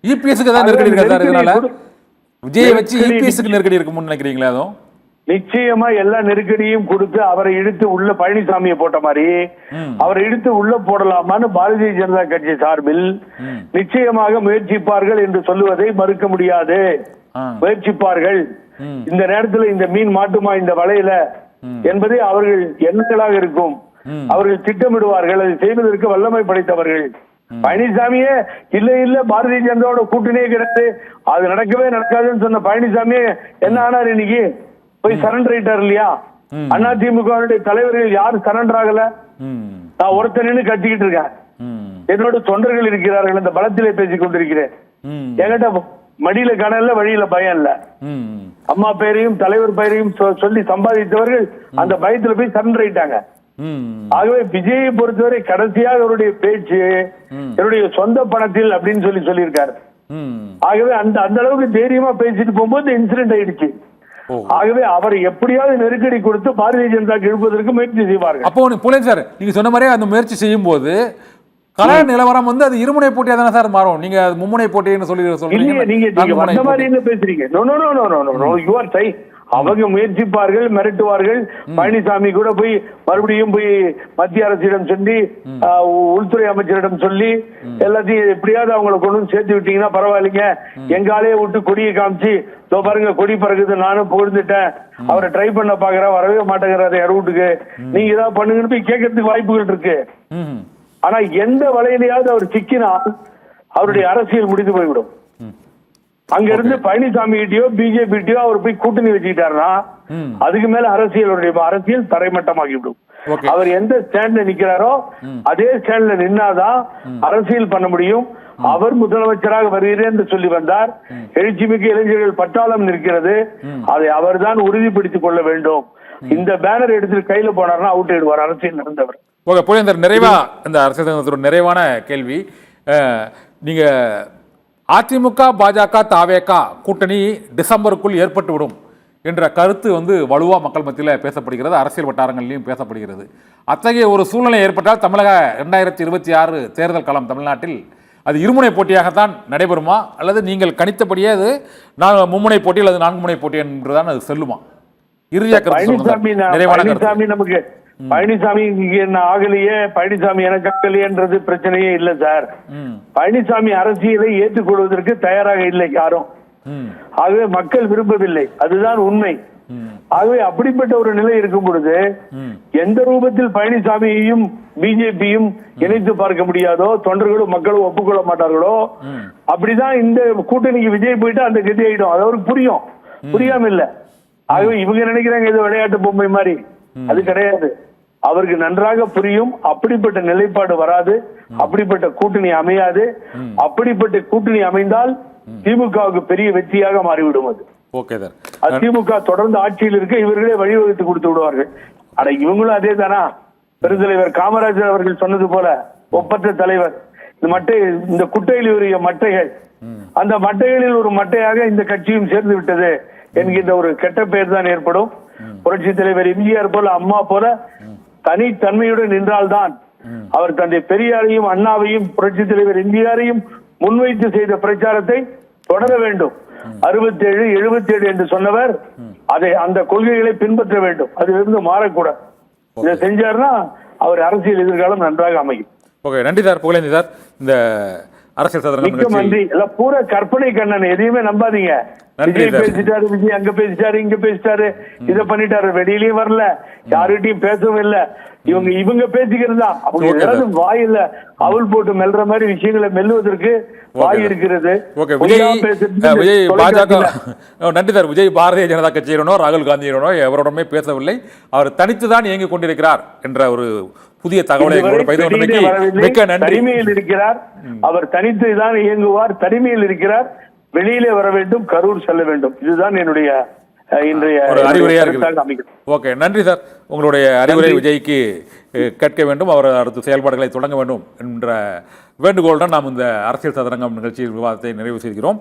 இபிஎஸ்க்கு தான் நெருக்கடி இருக்கா சார்? இதனால விஜயை வச்சு இபிஎஸ்க்கு நெருக்கடி இருக்கும்னு நினைக்கிறீங்களா? அதுவும் நிச்சயமா எல்லா நெருக்கடியும் கொடுத்து அவரை இழுத்து உள்ள பழனிசாமியை போட்ட மாதிரி அவரை இழுத்து உள்ள போடலாமான்னு பாரதிய ஜனதா கட்சி சார்பில் நிச்சயமாக முயற்சிப்பார்கள் என்று சொல்லுவதை மறுக்க முடியாது. முயற்சிப்பார்கள். இந்த நேரத்தில் இந்த மீன் மாட்டுமா இந்த வலையில என்பதை அவர்கள் எண்ணங்களாக இருக்கும். அவர்கள் திட்டமிடுவார்கள். அதை செய்வதற்கு வல்லமை படைத்தவர்கள். பழனிசாமியே இல்ல பாரதிய ஜனதாவோட கூட்டணியே கிடையாது, அது நடக்கவே நடக்காதுன்னு சொன்ன பழனிசாமியே என்ன ஆனார்? இன்னைக்கு போய் சரண்டர் ஆயிட்டார் இல்லையா? அதிமுக தலைவர்கள் யாரும் சரண்டர் ஆகல. நான் ஒருத்தர் கட்டிக்கிட்டு இருக்கேன். என்னோட தொண்டர்கள் இருக்கிறார்கள். இந்த பலத்திலே பேசிக் கொண்டிருக்கிறேன். என்கிட்ட மடியில கணல வழியில பயம் இல்ல. அம்மா பெயரையும் தலைவர் பெயரையும் சொல்லி சம்பாதித்தவர்கள் அந்த பயத்துல போய் சரண்டர் ஆயிட்டாங்க. ஆகவே விஜயை பொறுத்தவரை கடைசியாக அவருடைய பேச்சு என்னுடைய சொந்த பணத்தில் அப்படின்னு சொல்லியிருக்காரு. ஆகவே அந்த அளவுக்கு தைரியமா பேசிட்டு போகும்போது இன்சிடென்ட் ஆயிடுச்சு. ஆகவே அவர் எப்படியாவது நெருக்கடி கொடுத்து பாரதிய ஜனதாக்கு இழுப்பதற்கு முயற்சி செய்வார்கள். அப்போ புலேன் சார், நீங்க சொன்ன மாதிரி அந்த முயற்சி செய்யும் போது கல நிலவரம் வந்து அது இருமுனை போட்டியா தானே சார் மாறும்? நீங்க மும்முனை போட்டின்னு சொல்றீங்க. நீங்க அந்த மாதிரி என்ன பேசுறீங்க? அவங்க முயற்சிப்பார்கள், மிரட்டுவார்கள். பழனிசாமி கூட போய் மறுபடியும் போய் மத்திய அரசிடம் சொல்லி உள்துறை அமைச்சரிடம் சொல்லி எல்லாத்தையும் எப்படியாவது அவங்களை கொண்டு சேர்த்து விட்டீங்கன்னா பரவாயில்லைங்க, எங்காலே விட்டு கொடியை காமிச்சு இதோ பாருங்க கொடி பறக்குது, நானும் புகழ்ந்துட்டேன், அவரை ட்ரை பண்ண பாக்குறேன், வரவே மாட்டேங்கிறாரு இடவுட்டுக்கு, நீங்க ஏதாவது பண்ணுங்கன்னு போய் கேட்கறதுக்கு வாய்ப்புகள் இருக்கு. ஆனா எந்த வலையிலையாவது அவர் சிக்கினால் அவருடைய அரசியல் முடிந்து போய்விடும். அங்க இருந்து பழனிசாமி கிட்டயோ பிஜேபி கிட்டயோ அவர் போய் கூட்டணி வச்சுக்கிட்டாருன்னா அதுக்கு மேல அரசியல் தரைமட்டமாகிவிடும். அவர் எந்த ஸ்டாண்ட்ல நிக்கிறாரோ அதே ஸ்டாண்ட்ல நின்னாதான் அரசியல் பண்ண முடியும். அவர் முதலமைச்சராக வருகிறேன் என்று சொல்லி வந்தார். எழுச்சிமிக்க இளைஞர்கள் பட்டாளம் நிற்கிறது. அதை அவர் தான் உறுதிப்படுத்திக் கொள்ள வேண்டும். இந்த பேனர் எடுத்துட்டு கையில போனார்னா அவுட் ஆயிடுவார் அரசியல் நடந்தவர். நிறைவா இந்த அரசியல் நிறைவான கேள்வி, நீங்க அதிமுக பாஜக தாவேகா கூட்டணி டிசம்பருக்குள் ஏற்பட்டுவிடும் என்ற கருத்து வலுவா மக்கள் மத்தியில் பேசப்படுகிறது, அரசியல் வட்டாரங்களிலும் பேசப்படுகிறது. அத்தகைய ஒரு சூழ்நிலை ஏற்பட்டால் தமிழக 2026 தேர்தல் களம் தமிழ்நாட்டில் அது இருமுனை போட்டியாகத்தான் நடைபெறுமா, அல்லது நீங்கள் கணித்தபடியே அது மும்முனை போட்டி அல்லது 4 முனை போட்டி என்றுதான் அது செல்லுமா? இறுதியாக பழனிசாமி என்ன ஆகலையே, பழனிசாமி எனக்கு ஆகலையேன்றது பிரச்சனையே இல்லை சார். பழனிசாமி அரசியலை ஏற்றுக்கொள்வதற்கு தயாராக இல்லை யாரும். ஆகவே மக்கள் விரும்பவில்லை, அதுதான் உண்மை. ஆகவே அப்படிப்பட்ட ஒரு நிலை இருக்கும் பொழுது எந்த ரூபத்தில் பழனிசாமியையும் பிஜேபியும் இணைத்து பார்க்க முடியாதோ, தொண்டர்களும் மக்களும் ஒப்புக்கொள்ள மாட்டார்களோ, அப்படிதான் இந்த கூட்டணிக்கு விஜய் போயிட்டு அந்த கதி ஆயிடும். அது அவருக்கு புரியும், புரியாம இல்ல. ஆகவே இவங்க நினைக்கிறாங்க இது விளையாட்டு பொம்மை மாதிரி, அது கிடையாது. அவருக்கு நன்றாக புரியும். அப்படிப்பட்ட நிலைப்பாடு வராது, அப்படிப்பட்ட கூட்டணி அமையாது. அப்படிப்பட்ட கூட்டணி அமைந்தால் திமுகவுக்கு பெரிய வெற்றியாக மாறிவிடும். அது திமுக தொடர்ந்து ஆட்சியில் இருக்க இவர்களே வழிவகுத்து கொடுத்து விடுவார்கள். அட இவங்களும் அதே தானா? பெருந்தலைவர் காமராஜர் அவர்கள் சொன்னது போல ஒப்பற்ற தலைவர். இந்த குட்டையில் உரிய மட்டைகள், அந்த மட்டைகளில் ஒரு மட்டையாக இந்த கட்சியும் சேர்ந்து விட்டது என்கின்ற ஒரு கெட்ட பெயர் தான் ஏற்படும். புரட்சி தலைவர் எம்ஜிஆர் போல அம்மா போல தனித்தன்மையுடன் நின்றால்தான் அவர் தந்தை பெரியாரையும் அண்ணாவையும் புரட்சி தலைவர் எம்ஜிஆரையும் முன்வைத்து செய்த பிரச்சாரத்தை தொடர வேண்டும். 67, 77 என்று சொன்னவர் அதை அந்த கொள்கைகளை பின்பற்ற வேண்டும். அதிலிருந்து மாறக்கூடாது. இதை செஞ்சார்னா அவர் அரசியல் எதிர்காலம் நன்றாக அமையும். நன்றி சார், புகழேந்தி சார். இந்த அரசியல் சதுரங்கம் நன்றி. எல்லாம் பூரா கற்பனை கண்ணன், எதையுமே நம்பாதீங்க. விஜய் பேசிட்டாரு, விஜய் அங்க பேசிட்டாரு, இங்க பேசிட்டாரு, இதை பண்ணிட்டாரு, வெளியிலயும் வரல, யாருகிட்டையும் பேசவும் இல்ல. இவங்க பேசிக்கிறதா? அவங்க ஏதாவது வாயில அவள் போட்டு மெல்ற மாதிரி விஷயங்களை மெல்லுவதற்கு வாய் இருக்கிறது. நன்றி சார். விஜய் பாரதிய ஜனதா கட்சியினோ ராகுல் காந்தியினோ எவரோடமே பேசவில்லை, அவர் தனித்துதான் இயங்கிக் கொண்டிருக்கிறார் என்ற ஒரு புதிய தகவலை தனிமையில் இருக்கிறார். அவர் தனித்து தான் இயங்குவார், தனிமையில் இருக்கிறார். வெளியிலே வர வேண்டும், கரூர் செல்ல வேண்டும். இதுதான் என்னுடைய இன்றைய அறிவுரையா இருக்கு. நன்றி சார். உங்களுடைய அறிவுரை விஜய்க்கு கேட்க வேண்டும், அவர் அடுத்த செயல்பாடுகளை தொடங்க வேண்டும் என்ற வேண்டுகோளுடன் நாம் இந்த அரசியல் சதுரங்கம் நிகழ்ச்சியில் விவாதத்தை நிறைவு செய்கிறோம்.